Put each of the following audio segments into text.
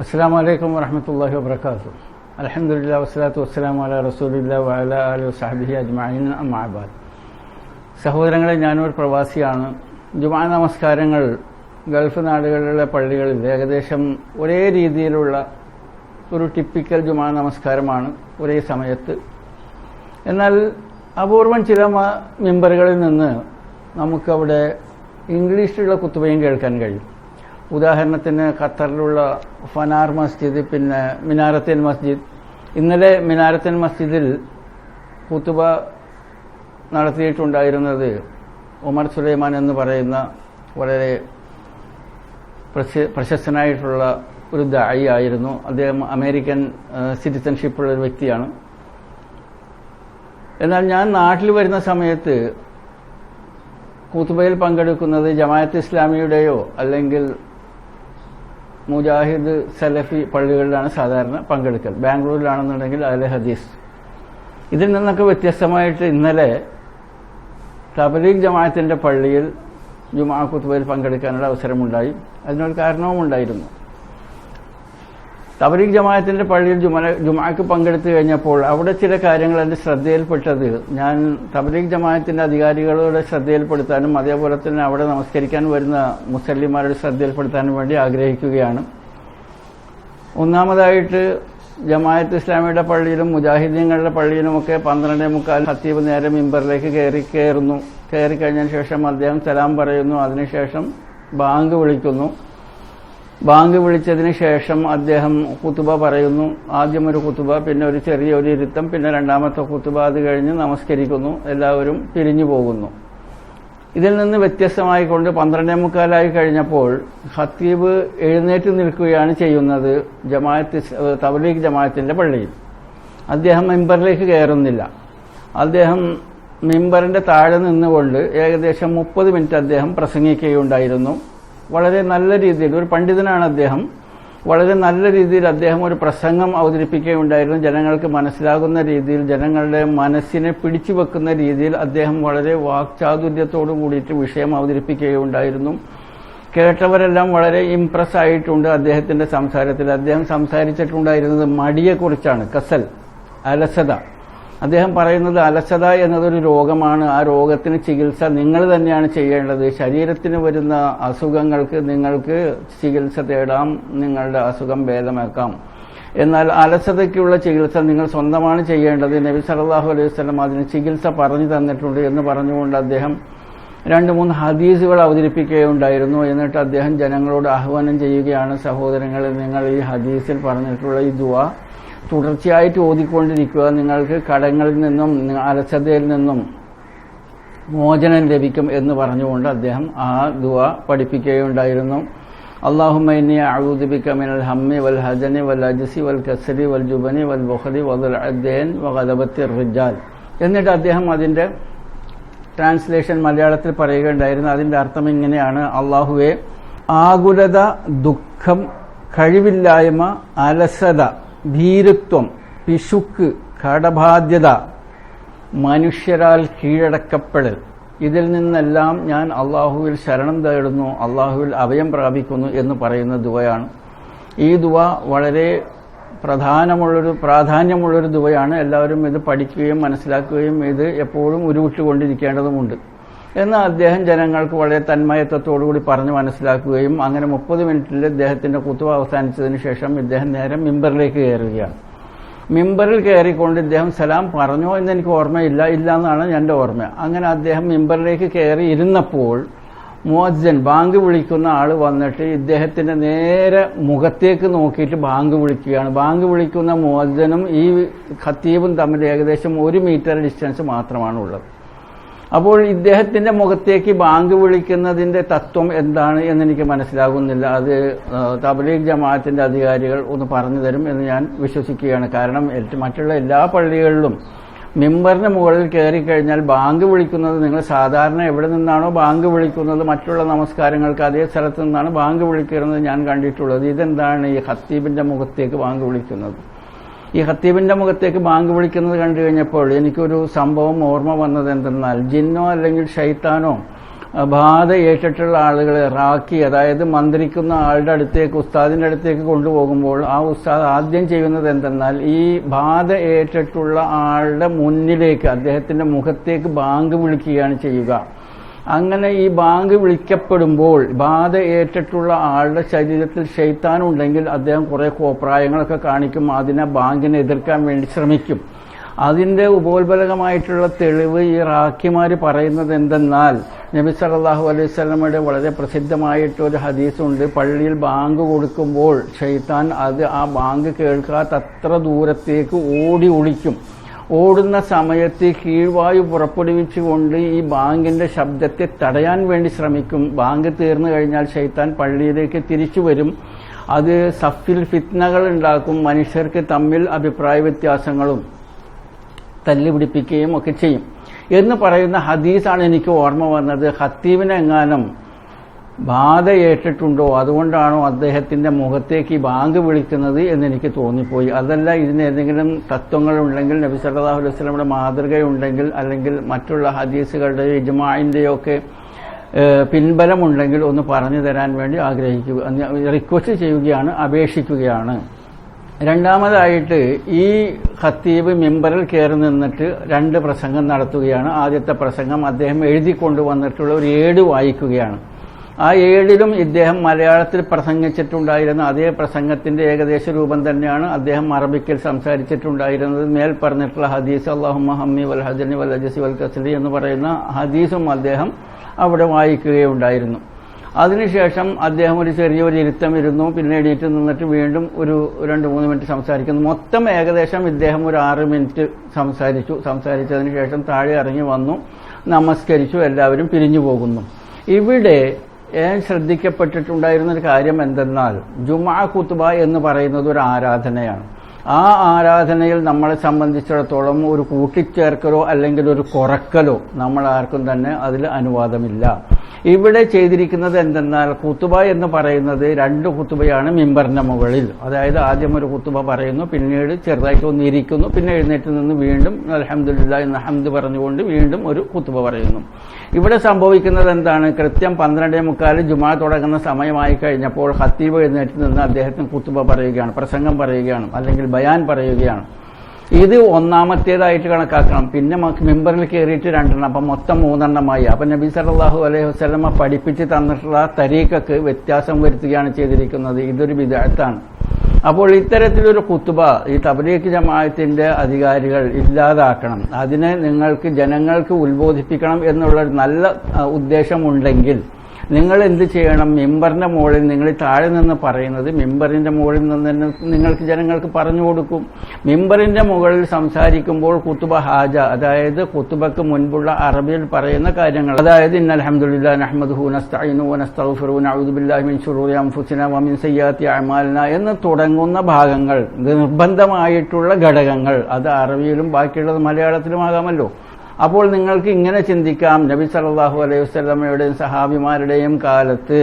അസ്സലാമു അലൈക്കും വറഹ്മത്തുള്ളാഹി വബറകാതുഹു. അൽഹംദുലില്ലാഹി വസ്സലാത്തു വസ്സലാമു അലാ റസൂലില്ലാഹി വഅലാ ആലിഹി വസഹ്ബിഹി അജ്മഈൻ. അമ്മാ ബഅദ്. സഹോദരങ്ങളെ, ഞാനൊരു പ്രവാസിയാണ്. ജുമാ നമസ്കാരങ്ങൾ ഗൾഫ് നാടുകളിലെ പള്ളികളിൽ ഏകദേശം ഒരേ രീതിയിലുള്ള ഒരു ടിപ്പിക്കൽ ജുമാ നമസ്കാരമാണ് ഒരേ സമയത്ത്. എന്നാൽ അപൂർവം ചില മിമ്പറുകളിൽ നിന്ന് നമുക്കവിടെ ഇംഗ്ലീഷിലുള്ള കുത്തുബയും കേൾക്കാൻ കഴിയും. ഉദാഹരണത്തിന് ഖത്തറിലുള്ള ഫനാർ മസ്ജിദ്, പിന്നെ മിനാരത്തൽ മസ്ജിദ്. ഇന്നലെ മിനാരത്തൽ മസ്ജിദിൽ കുത്തുബ നടത്തിയിട്ടുണ്ടായിരുന്നത് ഉമർ സുലൈമാൻ എന്ന് പറയുന്ന വളരെ പ്രശസ്തനായിട്ടുള്ള ഒരു ദായി ആയിരുന്നു. അദ്ദേഹം അമേരിക്കൻ സിറ്റിസൺഷിപ്പുള്ള ഒരു വ്യക്തിയാണ്. എന്നാൽ ഞാൻ നാട്ടിൽ വരുന്ന സമയത്ത് ഖുതുബയിൽ പങ്കെടുക്കുന്നത് ജമാഅത്ത് ഇസ്ലാമിയുടെയോ അല്ലെങ്കിൽ മുജാഹിദ് സലഫി പള്ളികളിലാണ് സാധാരണ പങ്കെടുക്കൽ. ബാംഗ്ലൂരിലാണെന്നുണ്ടെങ്കിൽ അഹ്ലെ ഹദീസ്. ഇതിൽ നിന്നൊക്കെ വ്യത്യസ്തമായിട്ട് ഇന്നലെ തബ്ലീഗ് ജമാഅത്തിന്റെ പള്ളിയിൽ ജുമാ ഖുതുബയിൽ പങ്കെടുക്കാനുള്ള അവസരമുണ്ടായി. അതിനൊരു കാരണവും ഉണ്ടായിരുന്നു. തബ്ലീഗ് ജമാഅത്തിന്റെ പള്ളിയിൽ ജുമാക്ക് പങ്കെടുത്തു കഴിഞ്ഞപ്പോൾ അവിടെ ചില കാര്യങ്ങൾ എൻ്റെ ശ്രദ്ധയിൽപ്പെട്ടത് ഞാൻ തബ്ലീഗ് ജമാഅത്തിന്റെ അധികാരികളുടെ ശ്രദ്ധയിൽപ്പെടുത്താനും അതേപോലെ തന്നെ അവിടെ നമസ്കരിക്കാൻ വരുന്ന മുസല്ലിമാരുടെ ശ്രദ്ധയിൽപ്പെടുത്താനും വേണ്ടി ആഗ്രഹിക്കുകയാണ്. ഒന്നാമതായിട്ട് ജമാഅത്ത് ഇസ്ലാമിയുടെ പള്ളിയിലും മുജാഹിദീങ്ങളുടെ പള്ളിയിലുമൊക്കെ 12:45 ഖത്തീബ് നേരെ മിമ്പറിലേക്ക് കയറിക്കഴിഞ്ഞതിന് ശേഷം അദ്ദേഹം സലാം പറയുന്നു. അതിനുശേഷം ബാങ്ക് വിളിക്കുന്നു. ബാങ്ക് വിളിച്ചതിന് ശേഷം അദ്ദേഹം ഖുതുബ പറയുന്നു. ആദ്യം ഒരു ഖുതുബ, പിന്നെ ഒരു ചെറിയൊരു ഇരുത്തം, പിന്നെ രണ്ടാമത്തെ ഖുതുബ. അത് കഴിഞ്ഞ് നമസ്കരിക്കുന്നു. എല്ലാവരും പിരിഞ്ഞു പോകുന്നു. ഇതിൽ നിന്ന് വ്യത്യസ്തമായിക്കൊണ്ട് 12:45 കഴിഞ്ഞപ്പോൾ ഖത്തീബ് എഴുന്നേറ്റ് നിൽക്കുകയാണ് ചെയ്യുന്നത് തബ്ലീഗ് ജമാഅത്തിന്റെ പള്ളിയിൽ. അദ്ദേഹം മിമ്പറിലേക്ക് കയറുന്നില്ല. അദ്ദേഹം മിമ്പറിന്റെ താഴെ നിന്നുകൊണ്ട് ഏകദേശം 30 മിനിറ്റ് അദ്ദേഹം പ്രസംഗിക്കുകയുണ്ടായിരുന്നു. വളരെ നല്ല രീതിയിൽ, ഒരു പണ്ഡിതനാണ് അദ്ദേഹം, വളരെ നല്ല രീതിയിൽ അദ്ദേഹം ഒരു പ്രസംഗം അവതരിപ്പിക്കുകയുണ്ടായിരുന്നു. ജനങ്ങൾക്ക് മനസ്സിലാകുന്ന രീതിയിൽ, ജനങ്ങളുടെ മനസ്സിനെ പിടിച്ചു വെക്കുന്ന രീതിയിൽ അദ്ദേഹം വളരെ വാക്ചാതുര്യത്തോടു കൂടിയിട്ട് വിഷയം അവതരിപ്പിക്കുകയുണ്ടായിരുന്നു. കേട്ടവരെല്ലാം വളരെ ഇംപ്രസ് ആയിട്ടുണ്ട് അദ്ദേഹത്തിന്റെ സംസാരത്തിൽ. അദ്ദേഹം സംസാരിച്ചിട്ടുണ്ടായിരുന്നത് മടിയെക്കുറിച്ചാണ്, കസൽ, അലസത. അദ്ദേഹം പറയുന്നത് അലസത എന്നതൊരു രോഗമാണ്. ആ രോഗത്തിന് ചികിത്സ നിങ്ങൾ തന്നെയാണ് ചെയ്യേണ്ടത്. ശരീരത്തിന് വരുന്ന അസുഖങ്ങൾക്ക് നിങ്ങൾക്ക് ചികിത്സ തേടാം, നിങ്ങളുടെ അസുഖം ഭേദമാക്കാം. എന്നാൽ അലസതയ്ക്കുള്ള ചികിത്സ നിങ്ങൾ സ്വന്തമാണ് ചെയ്യേണ്ടത്. നബി സല്ലല്ലാഹു അലൈഹി വസല്ലം അതിന് ചികിത്സ പറഞ്ഞു തന്നിട്ടുണ്ട് എന്ന് പറഞ്ഞുകൊണ്ട് അദ്ദേഹം 2-3 ഹദീസുകൾ അവതരിപ്പിക്കുകയുണ്ടായിരുന്നു. എന്നിട്ട് അദ്ദേഹം ജനങ്ങളോട് ആഹ്വാനം ചെയ്യുകയാണ്, സഹോദരങ്ങളെ, നിങ്ങൾ ഈ ഹദീസിൽ പറഞ്ഞിട്ടുള്ള ഈ ദുആ തുടർച്ചയായിട്ട് ഓതിക്കൊണ്ടിരിക്കുക. നിങ്ങൾക്ക് കടങ്ങളിൽ നിന്നും അലസതയിൽ നിന്നും മോചനം ലഭിക്കും എന്ന് പറഞ്ഞുകൊണ്ട് അദ്ദേഹം ആ ദുആ പഠിപ്പിക്കുകയുണ്ടായിരുന്നു. അല്ലാഹുമ്മ ഇന്നി അഊദു ബിക മിനൽ ഹമ്മി വൽ ഹസനി വൽ അജ്സി വൽ കസ്രി വൽ ജുബനി വൽ ബുഖ്ലി വൽ അദ്ദൈൻ വഗലബത്തിർ റിജാൽ. എന്നിട്ട് അദ്ദേഹം അതിന്റെ ട്രാൻസ്ലേഷൻ മലയാളത്തിൽ പറയുകയുണ്ടായിരുന്നു. അതിന്റെ അർത്ഥം ഇങ്ങനെയാണ്: അല്ലാഹുവേ, ആകുലത, ദുഃഖം, കഴിവില്ലായ്മ, അലസത, ഭീരുത്വം, പിശുക്ക്, കടബാധ്യത, മനുഷ്യരാൽ കീഴടക്കപ്പെടൽ, ഇതിൽ നിന്നെല്ലാം ഞാൻ അള്ളാഹുവിൽ ശരണം തേടുന്നു, അള്ളാഹുവിൽ അഭയം പ്രാപിക്കുന്നു എന്ന് പറയുന്ന ദുആയാണ്. ഈ ദുആ വളരെ പ്രാധാന്യമുള്ളൊരു ദുആയാണ്. എല്ലാവരും ഇത് പഠിക്കുകയും മനസ്സിലാക്കുകയും ഇത് എപ്പോഴും ഉരുവിട്ടുകൊണ്ടിരിക്കേണ്ടതുമുണ്ട് എന്ന് അദ്ദേഹം ജനങ്ങൾക്ക് വളരെ തന്മയത്വത്തോടുകൂടി പറഞ്ഞ് മനസ്സിലാക്കുകയും അങ്ങനെ 30 മിനിറ്റിൽ അദ്ദേഹത്തിന്റെ ഖുതുബ അവസാനിച്ചതിന് ശേഷം ഇദ്ദേഹം നേരെ മിമ്പറിലേക്ക് കയറുകയാണ്. മിമ്പറിൽ കയറിക്കൊണ്ട് ഇദ്ദേഹം സലാം പറഞ്ഞോ എന്ന് എനിക്ക് ഓർമ്മയില്ല, എന്നാണ് എൻ്റെ ഓർമ്മ. അങ്ങനെ അദ്ദേഹം മിമ്പറിലേക്ക് കയറി ഇരുന്നപ്പോൾ മുഅദ്ദിൻ, ബാങ്ക് വിളിക്കുന്ന ആൾ വന്നിട്ട് ഇദ്ദേഹത്തിന്റെ നേരെ മുഖത്തേക്ക് നോക്കിയിട്ട് ബാങ്ക് വിളിക്കുകയാണ്. ബാങ്ക് വിളിക്കുന്ന മുഅദ്ദിനും ഈ ഖത്തീബും തമ്മിൽ ഏകദേശം 1 മീറ്റർ ഡിസ്റ്റൻസ് മാത്രമാണുള്ളത്. അപ്പോൾ ഇദ്ദേഹത്തിന്റെ മുഖത്തേക്ക് ബാങ്ക് വിളിക്കുന്നതിന്റെ തത്വം എന്താണ് എന്നെനിക്ക് മനസ്സിലാകുന്നില്ല. അത് തബ്ലീഗ് ജമാഅത്തിന്റെ അധികാരികൾ ഒന്ന് പറഞ്ഞു തരും എന്ന് ഞാൻ വിശ്വസിക്കുകയാണ്. കാരണം മറ്റുള്ള എല്ലാ പള്ളികളിലും മിമ്പറിന് മുകളിൽ കയറിക്കഴിഞ്ഞാൽ ബാങ്ക് വിളിക്കുന്നത്, നിങ്ങൾ സാധാരണ എവിടെ നിന്നാണോ ബാങ്ക് വിളിക്കുന്നത്, മറ്റുള്ള നമസ്കാരങ്ങൾക്ക് അതേ സ്ഥലത്ത് നിന്നാണ് ബാങ്ക് വിളിക്കുന്നത് ഞാൻ കണ്ടിട്ടുള്ളത്. ഇതെന്താണ് ഈ ഖത്തീബിന്റെ മുഖത്തേക്ക് ബാങ്ക് വിളിക്കുന്നത്? ഈ ഖത്തീബിന്റെ മുഖത്തേക്ക് ബാങ്ക് വിളിക്കുന്നത് കണ്ടു കഴിഞ്ഞപ്പോൾ എനിക്കൊരു സംഭവം ഓർമ്മ വന്നത് എന്തെന്നാൽ, ജിന്നോ അല്ലെങ്കിൽ ഷൈത്താനോ ബാധ ഏറ്റിട്ടുള്ള ആളുകളെ റാക്കി, അതായത് മന്ത്രിക്കുന്ന ആളുടെ അടുത്തേക്ക്, ഉസ്താദിന്റെ അടുത്തേക്ക് കൊണ്ടുപോകുമ്പോൾ ആ ഉസ്താദ് ആദ്യം ചെയ്യുന്നത് എന്തെന്നാൽ ഈ ബാധ ഏറ്റിട്ടുള്ള ആളുടെ മുന്നിലേക്ക്, അദ്ദേഹത്തിന്റെ മുഖത്തേക്ക് ബാങ്ക് വിളിക്കുകയാണ് ചെയ്യുക. അങ്ങനെ ഈ ബാങ്ക് വിളിക്കപ്പെടുമ്പോൾ ബാധ ഏറ്റിട്ടുള്ള ആളുടെ ശരീരത്തിൽ ശൈത്താനുണ്ടെങ്കിൽ അദ്ദേഹം കുറെ കോപ്രായങ്ങളൊക്കെ കാണിക്കും, അതിനെ ബാങ്കിനെ എതിർക്കാൻ വേണ്ടി ശ്രമിക്കും. അതിന്റെ ഉപോത്ബലകമായിട്ടുള്ള തെളിവ് ഈ റാക്കിമാര് പറയുന്നത് എന്തെന്നാൽ, നബി സല്ലല്ലാഹു അലൈഹി വസല്ലമയുടെ വളരെ പ്രസിദ്ധമായിട്ടൊരു ഹദീസുണ്ട്, പള്ളിയിൽ ബാങ്ക് കൊടുക്കുമ്പോൾ ശൈത്താൻ ആ ബാങ്ക് കേൾക്കാത്തത്ര ദൂരത്തേക്ക് ഓടി ഒളിക്കും. ഓടുന്ന സമയത്ത് കീഴ്വായു പുറപ്പെടുവിച്ചുകൊണ്ട് ഈ ബാങ്കിന്റെ ശബ്ദത്തെ തടയാൻ വേണ്ടി ശ്രമിക്കും. ബാങ്ക് തീർന്നു കഴിഞ്ഞാൽ ശൈത്താൻ പള്ളിയിലേക്ക് തിരിച്ചു വരും. അത് സഫിൽ ഫിത്നകൾ ഉണ്ടാക്കും, മനുഷ്യർക്ക് തമ്മിൽ അഭിപ്രായ വ്യത്യാസങ്ങളും തല്ലുപിടിപ്പിക്കുകയും ഒക്കെ ചെയ്യും എന്ന് പറയുന്ന ഹദീസാണ് എനിക്ക് ഓർമ്മ വന്നത്. ഖത്തീബിനെങ്ങാനും ബാധ ഏറ്റിട്ടുണ്ടോ, അതുകൊണ്ടാണോ അദ്ദേഹത്തിന്റെ മുഖത്തേക്ക് ഈ ബാങ്ക് വിളിക്കുന്നത് എന്നെനിക്ക് തോന്നിപ്പോയി. അതല്ല, ഇതിന് ഏതെങ്കിലും തത്വങ്ങളുണ്ടെങ്കിൽ, നബി സല്ലല്ലാഹു അലൈഹി വസല്ലമയുടെ മാതൃകയുണ്ടെങ്കിൽ, അല്ലെങ്കിൽ മറ്റുള്ള ഹദീസുകളുടെ ഇജ്മാഇന്റെയോ ഒക്കെ പിൻബലമുണ്ടെങ്കിൽ ഒന്ന് പറഞ്ഞു തരാൻ വേണ്ടി റിക്വസ്റ്റ് ചെയ്യുകയാണ്, അപേക്ഷിക്കുകയാണ്. രണ്ടാമതായിട്ട് ഈ ഖത്തീബ് മിമ്പറിൽ കയറി നിന്നിട്ട് 2 പ്രസംഗം നടത്തുകയാണ്. ആദ്യത്തെ പ്രസംഗം അദ്ദേഹം എഴുതിക്കൊണ്ടുവന്നിട്ടുള്ള ഒരു ഏട് വായിക്കുകയാണ്. ആ ഏടിലും ഇദ്ദേഹം മലയാളത്തിൽ പ്രസംഗിച്ചിട്ടുണ്ടായിരുന്ന അതേ പ്രസംഗത്തിന്റെ ഏകദേശ രൂപം തന്നെയാണ് അദ്ദേഹം അറബിക്കിൽ സംസാരിച്ചിട്ടുണ്ടായിരുന്നത്. മേൽ പറഞ്ഞിട്ടുള്ള ഹദീസ് അല്ലാഹുമ്മ ഹമ്മി വൽ ഹജനി വൽ അജസി വൽ കസ്രി എന്ന് പറയുന്ന ഹദീസും അദ്ദേഹം അവിടെ വായിക്കുകയുണ്ടായിരുന്നു. അതിനുശേഷം അദ്ദേഹം ഒരു ചെറിയൊരു ഇരുത്തം ഇരുന്നു, പിന്നെ എണീറ്റ് നിന്നിട്ട് വീണ്ടും ഒരു 2-3 മിനിറ്റ് സംസാരിക്കുന്നു. മൊത്തം ഏകദേശം ഇദ്ദേഹം ഒരു 6 മിനിറ്റ് സംസാരിച്ചതിന് ശേഷം താഴെ ഇറങ്ങി വന്നു, നമസ്കരിച്ചു, എല്ലാവരും പിരിഞ്ഞു പോകുന്നു. ഇവിടെ ശ്രദ്ധിക്കപ്പെട്ടിട്ടുണ്ടായിരുന്ന ഒരു കാര്യം എന്തെന്നാൽ, ജുമാ ഖുത്ബ എന്ന് പറയുന്നത് ഒരു ആരാധനയാണ്. ആ ആരാധനയിൽ നമ്മളെ സംബന്ധിച്ചിടത്തോളം ഒരു കൂട്ടിച്ചേർക്കലോ അല്ലെങ്കിൽ ഒരു കുറക്കലോ നമ്മൾ ആർക്കും തന്നെ അതിൽ അനുവാദമില്ല. ഇവിടെ ചെയ്തിരിക്കുന്നത് എന്തെന്നാൽ, ഖുത്ബ എന്ന് പറയുന്നത് 2 ഖുത്ബയാണ് മിമ്പറിന്റെ മുകളിൽ. അതായത് ആദ്യം ഒരു ഖുത്ബ പറയുന്നു, പിന്നീട് ചെറുതായിട്ട് ഒന്ന് ഇരിക്കുന്നു, പിന്നെ എഴുന്നേറ്റ് നിന്ന് വീണ്ടും അൽഹംദുലില്ലാഹ് എന്ന ഹംദ് പറഞ്ഞുകൊണ്ട് വീണ്ടും ഒരു ഖുത്ബ പറയുന്നു. ഇവിടെ സംഭവിക്കുന്നത് എന്താണ്, കൃത്യം 12:45 ജുമാ തുടങ്ങുന്ന സമയമായി കഴിഞ്ഞപ്പോൾ ഖത്തീബ് എഴുന്നേറ്റ് നിന്ന് അദ്ദേഹത്തിന് ഖുത്ബ പറയുകയാണ്, പ്രസംഗം പറയുകയാണ്, അല്ലെങ്കിൽ ബയാൻ പറയുകയാണ്. ഇത് ഒന്നാമത്തേതായിട്ട് കണക്കാക്കണം. പിന്നെ മിമ്പറിൽ കയറിയിട്ട് 2 അപ്പം മൊത്തം 3 അപ്പൊ നബി സല്ലല്ലാഹു അലൈഹി വസല്ലമ പഠിപ്പിച്ച് തന്നിട്ടുള്ള തരീഖക്ക് വ്യത്യാസം വരുത്തുകയാണ് ചെയ്തിരിക്കുന്നത്. ഇതൊരു ബിദ്അത്താണ്. അപ്പോൾ ഇത്തരത്തിലൊരു ഖുത്ബ ഈ തബ്ലീഗ് ജമാഅത്തിന്റെ അധികാരികൾ ഇല്ലാതാക്കണം. അതിനെ ജനങ്ങൾക്ക് ഉത്ബോധിപ്പിക്കണം എന്നുള്ള നല്ല ഉദ്ദേശമുണ്ടെങ്കിൽ നിങ്ങൾ എന്ത് ചെയ്യണം, മിമ്പറിന്റെ മുകളിൽ, നിങ്ങൾ താഴെ നിന്ന് പറയുന്നത് മിമ്പറിന്റെ മുകളിൽ നിന്ന് തന്നെ നിങ്ങൾക്ക് ജനങ്ങൾക്ക് പറഞ്ഞു കൊടുക്കും. മിമ്പറിന്റെ മുകളിൽ സംസാരിക്കുമ്പോൾ ഖുത്ബ ഹാജ, അതായത് ഖുത്ബക്ക് മുൻപുള്ള അറബിയിൽ പറയുന്ന കാര്യങ്ങൾ, അതായത് ഇന്നൽ ഹംദുലില്ലാഹി നഹ്മദുഹു വനസ്തഈനുഹു വനസ്തഗ്ഫിറുഹു വനഊദു ബില്ലാഹി മിൻ ശുറൂരി അൻഫുസിനാ വമിൻ സയ്യിആതി അഅമാലിനാ എന്ന് തുടങ്ങുന്ന ഭാഗങ്ങൾ, നിർബന്ധമായിട്ടുള്ള ഘടകങ്ങൾ, അത് അറബിയിലും ബാക്കിയുള്ളത് മലയാളത്തിലും ആകാമല്ലോ. അപ്പോൾ നിങ്ങൾക്ക് ഇങ്ങനെ ചിന്തിക്കാം, നബി സല്ലല്ലാഹു അലൈഹി വസല്ലമയുടെയും സഹാബിമാരുടെയും കാലത്ത്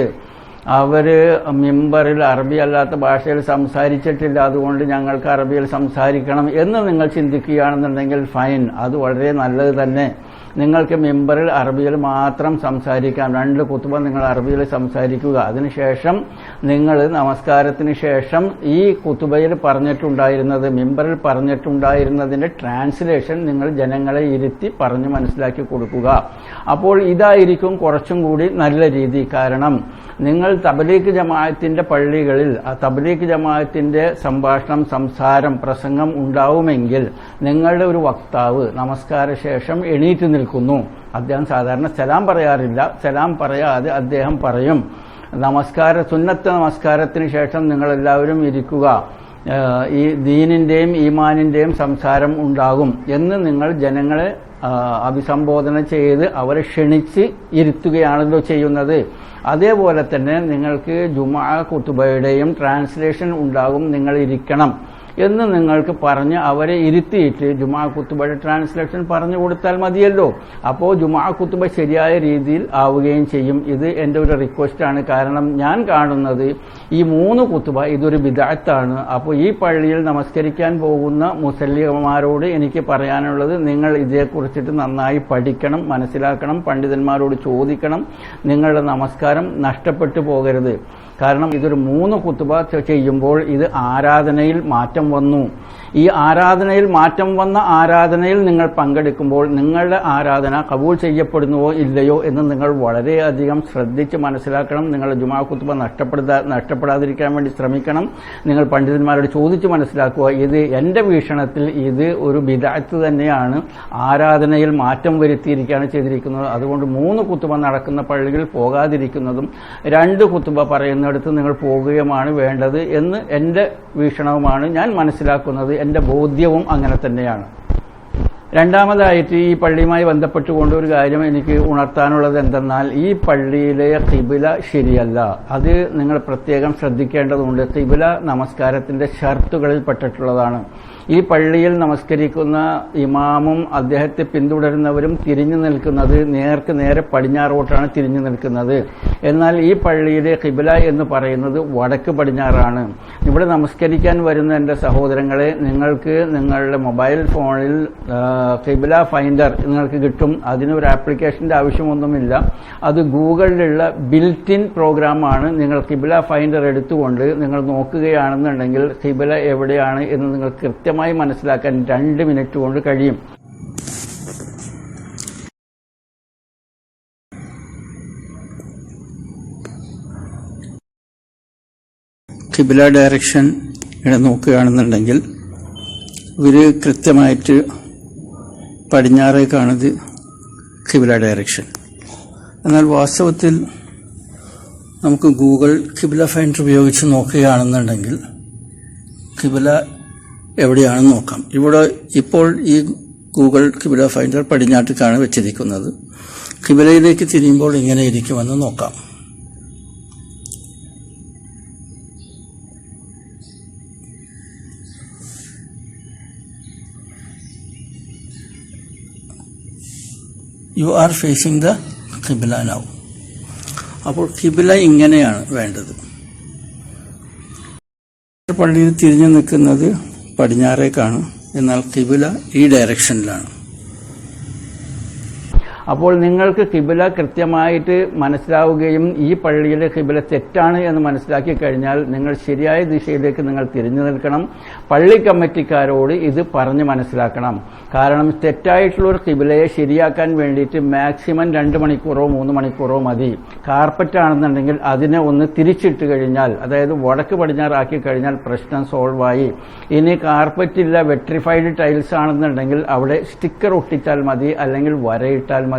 അവര് മിമ്പറിൽ അറബി അല്ലാത്ത ഭാഷയിൽ സംസാരിച്ചിട്ടില്ല, അതുകൊണ്ട് ഞങ്ങൾക്ക് അറബിയിൽ സംസാരിക്കണം എന്ന് നിങ്ങൾ ചിന്തിക്കുകയാണെന്നുണ്ടെങ്കിൽ ഫൈൻ, അത് വളരെ നല്ലത് തന്നെ. നിങ്ങൾക്ക് മിമ്പറിൽ അറബിയിൽ മാത്രം സംസാരിക്കാം. 2 ഖുത്ബ നിങ്ങൾ അറബിയിൽ സംസാരിക്കുക. അതിനുശേഷം നിങ്ങൾ നമസ്കാരത്തിന് ശേഷം ഈ ഖുത്ബയിൽ പറഞ്ഞിട്ടുണ്ടായിരുന്നത്, മിമ്പറിൽ പറഞ്ഞിട്ടുണ്ടായിരുന്നതിന്റെ ട്രാൻസ്ലേഷൻ നിങ്ങൾ ജനങ്ങളെ ഇരുത്തി പറഞ്ഞു മനസ്സിലാക്കി കൊടുക്കുക. അപ്പോൾ ഇതായിരിക്കും കുറച്ചും കൂടി നല്ല രീതി. കാരണം നിങ്ങൾ തബ്ലീഗ് ജമാഅത്തിന്റെ പള്ളികളിൽ തബ്ലീഗ് ജമാഅത്തിന്റെ സംഭാഷണം, സംസാരം, പ്രസംഗം ഉണ്ടാവുമെങ്കിൽ നിങ്ങളുടെ ഒരു വക്താവ് നമസ്കാര ശേഷം എണീറ്റ് നിൽക്കുന്നു. അദ്ദേഹം സാധാരണ സലാം പറയാറില്ല, സലാം പറയാതെ അദ്ദേഹം പറയും, സുന്നത്ത് നമസ്കാരത്തിന് ശേഷം നിങ്ങളെല്ലാവരും ഇരിക്കുക, ഈ ദീനിന്റെയും ഈമാനിന്റെയും സംസാരം ഉണ്ടാകും എന്ന് നിങ്ങൾ ജനങ്ങളെ അഭിസംബോധന ചെയ്ത് അവരെ ക്ഷണിച്ച് ഇരുത്തുകയാണല്ലോ ചെയ്യുന്നത്. അതേപോലെ തന്നെ നിങ്ങൾക്ക് ജുമാ ഖുത്ബയുടെയും ട്രാൻസ്ലേഷൻ ഉണ്ടാകും, നിങ്ങൾ ഇരിക്കണം എന്ന് നിങ്ങൾക്ക് പറഞ്ഞ് അവരെ ഇരുത്തിയിട്ട് ജുമാ ഖുത്ബയുടെ ട്രാൻസ്ലേഷൻ പറഞ്ഞു കൊടുത്താൽ മതിയല്ലോ. അപ്പോൾ ജുമാ ഖുത്ബ ശരിയായ രീതിയിൽ ആവുകയും ചെയ്യും. ഇത് എൻ്റെ ഒരു റിക്വസ്റ്റാണ്. കാരണം ഞാൻ കാണുന്നത് ഈ 3 ഖുത്ബ ഇതൊരു ബിദ്അത്താണ്. അപ്പോൾ ഈ പള്ളിയിൽ നമസ്കരിക്കാൻ പോകുന്ന മുസല്ലിമാരോട് എനിക്ക് പറയാനുള്ളത്, നിങ്ങൾ ഇതേക്കുറിച്ചിട്ട് നന്നായി പഠിക്കണം, മനസ്സിലാക്കണം, പണ്ഡിതന്മാരോട് ചോദിക്കണം. നിങ്ങളുടെ നമസ്കാരം നഷ്ടപ്പെട്ടു പോകരുത്. കാരണം ഇതൊരു 3 ഖുത്ബ ചെയ്യുമ്പോൾ ഇത് ആരാധനയിൽ മാറ്റം വന്നു. ഈ ആരാധനയിൽ മാറ്റം വന്ന ആരാധനയിൽ നിങ്ങൾ പങ്കെടുക്കുമ്പോൾ നിങ്ങളുടെ ആരാധന കബൂൽ ചെയ്യപ്പെടുന്നുവോ ഇല്ലയോ എന്ന് നിങ്ങൾ വളരെയധികം ശ്രദ്ധിച്ച് മനസ്സിലാക്കണം. നിങ്ങളുടെ ജുമാ ഖുത്ബ നഷ്ടപ്പെടാതിരിക്കാൻ വേണ്ടി ശ്രമിക്കണം. നിങ്ങൾ പണ്ഡിതന്മാരോട് ചോദിച്ച് മനസ്സിലാക്കുക. ഇത് എൻ്റെ വീക്ഷണത്തിൽ ഇത് ഒരു ബിദ്അത്ത് തന്നെയാണ്, ആരാധനയിൽ മാറ്റം വരുത്തിയിരിക്കുകയാണ് ചെയ്തിരിക്കുന്നത്. അതുകൊണ്ട് 3 ഖുത്ബ നടക്കുന്ന പള്ളിയിൽ പോകാതിരിക്കുന്നതും 2 ഖുത്ബ പറയുന്നിടത്ത് നിങ്ങൾ പോകുകയുമാണ് വേണ്ടത് എന്ന് എൻ്റെ വീക്ഷണവുമാണ് ഞാൻ മനസ്സിലാക്കുന്നത്. എൻ്റെ ബോധ്യവും അങ്ങനെ തന്നെയാണ്. രണ്ടാമതായിട്ട് ഈ പള്ളിയുമായി ബന്ധപ്പെട്ടുകൊണ്ട് ഒരു കാര്യം എനിക്ക് ഉണർത്താനുള്ളത് എന്തെന്നാൽ, ഈ പള്ളിയിലെ ഖിബില ശരിയല്ല. അത് നിങ്ങൾ പ്രത്യേകം ശ്രദ്ധിക്കേണ്ടതുണ്ട്. ഖിബില നമസ്കാരത്തിന്റെ ഷർത്തുകളിൽ പെട്ടിട്ടുള്ളതാണ്. ഈ പള്ളിയിൽ നമസ്കരിക്കുന്ന ഇമാമും അദ്ദേഹത്തെ പിന്തുടരുന്നവരും തിരിഞ്ഞു നിൽക്കുന്നത് നേരെ പടിഞ്ഞാറോട്ടാണ് തിരിഞ്ഞു നിൽക്കുന്നത്. എന്നാൽ ഈ പള്ളിയിലെ ഖിബില എന്ന് പറയുന്നത് വടക്ക് പടിഞ്ഞാറാണ്. ഇവിടെ നമസ്കരിക്കാൻ വരുന്ന എൻ്റെ സഹോദരങ്ങളെ, നിങ്ങൾക്ക് നിങ്ങളുടെ മൊബൈൽ ഫോണിൽ ഖിബില ഫൈൻഡർ നിങ്ങൾക്ക് കിട്ടും. അതിനൊരു ആപ്ലിക്കേഷന്റെ ആവശ്യമൊന്നുമില്ല. അത് ഗൂഗിളിലുള്ള ബിൽറ്റ് ഇൻ പ്രോഗ്രാമാണ്. നിങ്ങൾ ഖിബില ഫൈൻഡർ എടുത്തുകൊണ്ട് നിങ്ങൾ നോക്കുകയാണെന്നുണ്ടെങ്കിൽ ഖിബില എവിടെയാണ് എന്ന് നിങ്ങൾ കൃത്യമായി മനസ്സിലാക്കാൻ 2 മിനിറ്റ് കൊണ്ട് കഴിയും. ഖിബില ഡയറക്ഷൻ നോക്കുകയാണെന്നുണ്ടെങ്കിൽ ഇവർ കൃത്യമായിട്ട് പടിഞ്ഞാറേക്കാണിത് ഖിബില ഡയറക്ഷൻ. എന്നാൽ വാസ്തവത്തിൽ നമുക്ക് ഗൂഗിൾ ഖിബില ഫൈൻഡർ ഉപയോഗിച്ച് നോക്കുകയാണെന്നുണ്ടെങ്കിൽ ഖിബില എവിടെയാണെന്ന് നോക്കാം. ഇവിടെ ഇപ്പോൾ ഈ ഗൂഗിൾ ഖിബില ഫൈൻഡർ പടിഞ്ഞാട്ടേക്കാണ് വെച്ചിരിക്കുന്നത്. ഖിബിലയിലേക്ക് തിരിയുമ്പോൾ ഇങ്ങനെ ഇരിക്കുമെന്ന് നോക്കാം. യു ആർ ഫേസിംഗ് ദ ഖിബില നൗ. അപ്പോൾ ഖിബില ഇങ്ങനെയാണ് വേണ്ടത്. പള്ളിയിൽ തിരിഞ്ഞു നിൽക്കുന്നത് പടിഞ്ഞാറേക്കാണ്. എന്നാൽ ഖിബില ഈ ഡയറക്ഷനിലാണ്. അപ്പോൾ നിങ്ങൾക്ക് ഖിബില കൃത്യമായിട്ട് മനസ്സിലാവുകയും ഈ പള്ളിയിലെ ഖിബില തെറ്റാണ് എന്ന് മനസ്സിലാക്കി കഴിഞ്ഞാൽ നിങ്ങൾ ശരിയായ ദിശയിലേക്ക് നിങ്ങൾ തിരിഞ്ഞു നിൽക്കണം. പള്ളി കമ്മിറ്റിക്കാരോട് ഇത് പറഞ്ഞ് മനസ്സിലാക്കണം. കാരണം തെറ്റായിട്ടുള്ള ഒരു ഖിബിലയെ ശരിയാക്കാൻ വേണ്ടിയിട്ട് മാക്സിമം 2 മണിക്കൂറോ 3 മണിക്കൂറോ മതി. കാർപ്പറ്റ് ആണെന്നുണ്ടെങ്കിൽ അതിനെ ഒന്ന് തിരിച്ചിട്ട് കഴിഞ്ഞാൽ, അതായത് വടക്ക് പടിഞ്ഞാറാക്കി കഴിഞ്ഞാൽ പ്രശ്നം സോൾവായി. ഇനി കാർപ്പറ്റില്ല, വെട്രിഫൈഡ് ടൈൽസ് ആണെന്നുണ്ടെങ്കിൽ അവിടെ സ്റ്റിക്കർ ഒട്ടിച്ചാൽ മതി, അല്ലെങ്കിൽ വരയിട്ടാൽ മതി.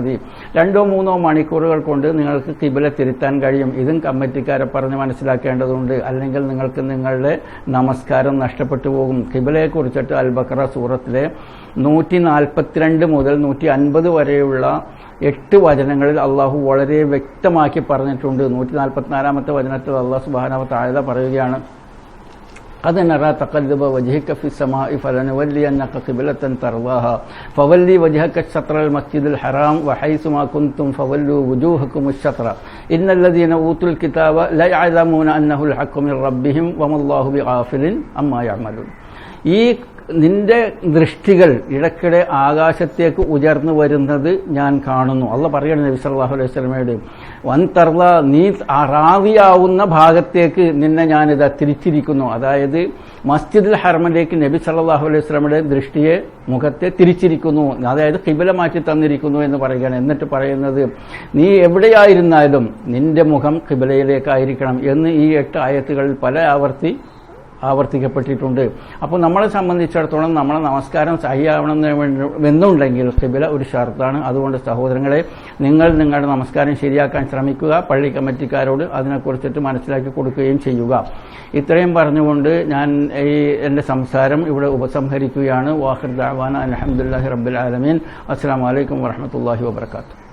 2-3 മണിക്കൂറുകൾ കൊണ്ട് നിങ്ങൾക്ക് ഖിബില തിരുത്താൻ കഴിയും. ഇതും കമ്മിറ്റിക്കാരെ പറഞ്ഞ് മനസ്സിലാക്കേണ്ടതുണ്ട്. അല്ലെങ്കിൽ നിങ്ങൾക്ക് നിങ്ങളുടെ നമസ്കാരം നഷ്ടപ്പെട്ടു പോകും. ഖിബിലയെ കുറിച്ചിട്ട് അൽ ബഖറ സൂറത്തിലെ 142 മുതൽ 150 വരെയുള്ള 8 വചനങ്ങളിൽ അള്ളാഹു വളരെ വ്യക്തമാക്കി പറഞ്ഞിട്ടുണ്ട്. 144-ാമത്തെ വചനത്തിൽ അള്ളാഹു സുബ്ഹാനഹു വ തആല പറയുകയാണ്, قد نرى تقلب وجهك في السماء فلنولينك قبلة ترضاها فولي وجهك شطر المسجد الحرام وحيث ما كنتم فولوا وجوهكم الشطر إن الذين أوتوا الكتاب لا يعلمون أنه الحق من ربهم وما الله بغافل عما يعملون. ഈ നിന്റെ ദൃഷ്ടികൾ ഇടയ്ക്കിടെ ആകാശത്തേക്ക് ഉയർന്നു വരുന്നത് ഞാൻ കാണുന്നു. അള്ളാഹ് പറയണം നബി സല്ലല്ലാഹു അലൈഹി വസല്ലമയോട്, വൻ തർള, നീ റാവിയാവുന്ന ഭാഗത്തേക്ക് നിന്നെ ഞാനിതാ തിരിച്ചിരിക്കുന്നു. അതായത് മസ്ജിദുൽ ഹറമിലേക്ക് നബി സല്ലല്ലാഹു അലൈഹി വസല്ലമയുടെ ദൃഷ്ടിയെ, മുഖത്തെ തിരിച്ചിരിക്കുന്നു. അതായത് ഖിബില മാറ്റി തന്നിരിക്കുന്നു എന്ന് പറയുകയാണ്. എന്നിട്ട് പറയുന്നത്, നീ എവിടെയായിരുന്നാലും നിന്റെ മുഖം ഖിബിലയിലേക്കായിരിക്കണം എന്ന് ഈ 8 ആയത്തുകളിൽ പല ആവർത്തിക്കപ്പെട്ടിട്ടുണ്ട്. അപ്പോൾ നമ്മളെ സംബന്ധിച്ചിടത്തോളം നമ്മളെ നമസ്കാരം സഹിയാവണമെന്നുണ്ടെങ്കിൽ ഖിബില ഒരു ഷർത്താണ്. അതുകൊണ്ട് സഹോദരങ്ങളെ, നിങ്ങൾ നിങ്ങളുടെ നമസ്കാരം ശരിയാക്കാൻ ശ്രമിക്കുക. പള്ളി കമ്മിറ്റിക്കാരോട് അതിനെക്കുറിച്ചിട്ട് മനസ്സിലാക്കി കൊടുക്കുകയും ചെയ്യുക. ഇത്രയും പറഞ്ഞുകൊണ്ട് ഞാൻ എൻ്റെ സംസാരം ഇവിടെ ഉപസംഹരിക്കുകയാണ്. വാഖിർ ദഅവാന അൽഹംദുലില്ലാഹി റബ്ബിൽ ആലമീൻ. അസ്സലാമു അലൈക്കും വറഹ്മത്തുള്ളാഹി വബറകാതുഹു.